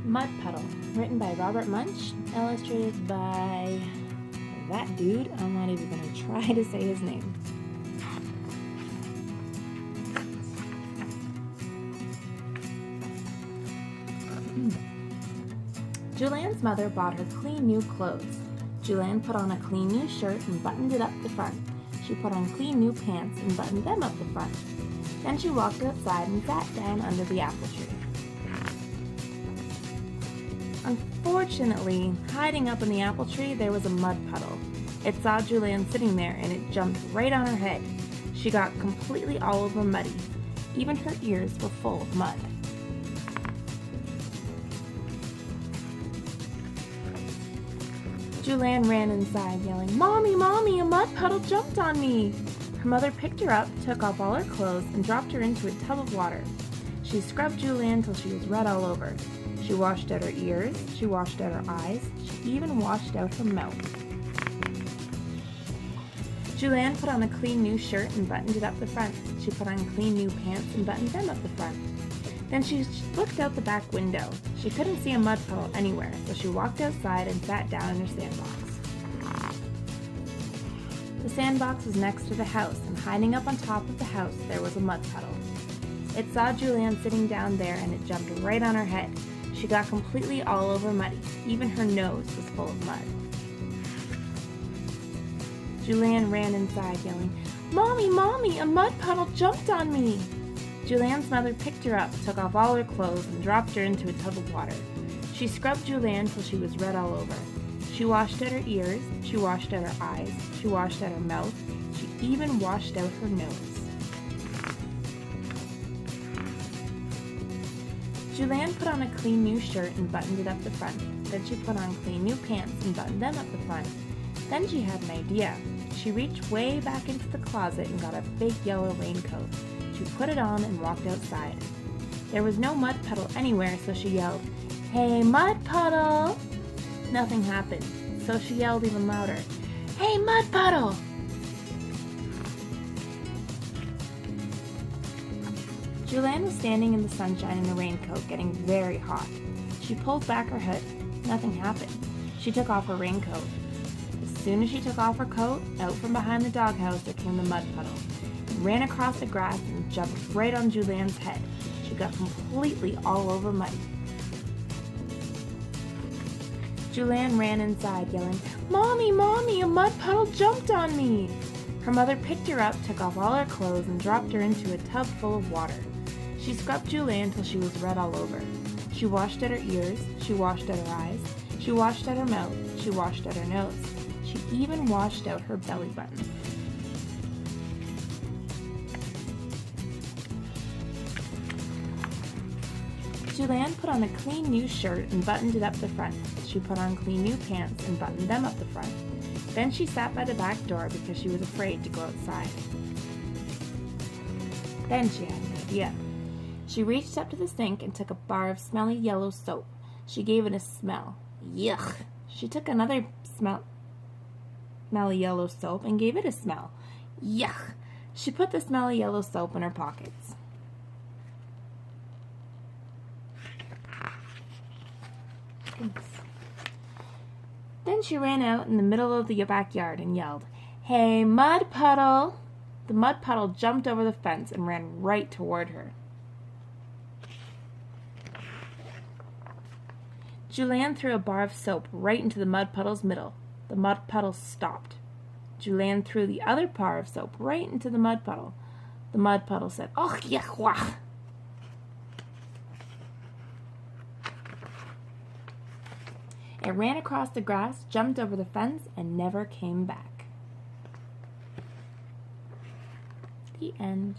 Mud Puddle, written by Robert Munsch, illustrated by that dude. I'm not even going to try to say his name. Julianne's mother bought her clean new clothes. Julianne put on a clean new shirt and buttoned it up the front. She put on clean new pants and buttoned them up the front. Then she walked outside and sat down under the apple tree. Unfortunately, hiding up in the apple tree, there was a mud puddle. It saw Julianne sitting there and it jumped right on her head. She got completely all over muddy. Even her ears were full of mud. Julianne ran inside, yelling, "Mommy, Mommy, a mud puddle jumped on me!" Her mother picked her up, took off all her clothes, and dropped her into a tub of water. She scrubbed Julianne till she was red all over. She washed out her ears, she washed out her eyes, she even washed out her mouth. Julianne put on a clean new shirt and buttoned it up the front. She put on clean new pants and buttoned them up the front. Then she looked out the back window. She couldn't see a mud puddle anywhere, so she walked outside and sat down in her sandbox. The sandbox was next to the house, and hiding up on top of the house, there was a mud puddle. It saw Julianne sitting down there, and it jumped right on her head. She got completely all over muddy. Even her nose was full of mud. Julianne ran inside, yelling, "Mommy, Mommy, a mud puddle jumped on me!" Julianne's mother picked her up, took off all her clothes, and dropped her into a tub of water. She scrubbed Julianne till she was red all over. She washed out her ears, she washed out her eyes, she washed out her mouth, she even washed out her nose. Julianne put on a clean new shirt and buttoned it up the front. Then she put on clean new pants and buttoned them up the front. Then she had an idea. She reached way back into the closet and got a big yellow raincoat. She put it on and walked outside. There was no mud puddle anywhere, so she yelled, "Hey, mud puddle!" Nothing happened, so she yelled even louder, "Hey, mud puddle!" Julianne was standing in the sunshine in a raincoat, getting very hot. She pulled back her hood. Nothing happened. She took off her raincoat. As soon as she took off her coat, out from behind the doghouse there came the mud puddle. It ran across the grass and jumped right on Julianne's head. She got completely all over muddy. Julianne ran inside, yelling, "Mommy, Mommy, a mud puddle jumped on me!" Her mother picked her up, took off all her clothes, and dropped her into a tub full of water. She scrubbed Julianne till she was red all over. She washed out her ears, she washed out her eyes, she washed out her mouth, she washed out her nose. She even washed out her belly button. Julianne put on a clean new shirt and buttoned it up the front. She put on clean new pants and buttoned them up the front. Then she sat by the back door because she was afraid to go outside. Then she had an idea. She reached up to the sink and took a bar of smelly yellow soap. She gave it a smell. Yuck! She took another smelly yellow soap and gave it a smell. Yuck! She put the smelly yellow soap in her pockets. Then she ran out in the middle of the backyard and yelled, "Hey, mud puddle!" The mud puddle jumped over the fence and ran right toward her. Julianne threw a bar of soap right into the mud puddle's middle. The mud puddle stopped. Julianne threw the other bar of soap right into the mud puddle. The mud puddle said, "Oh, yuck, wah!" It ran across the grass, jumped over the fence, and never came back. The end.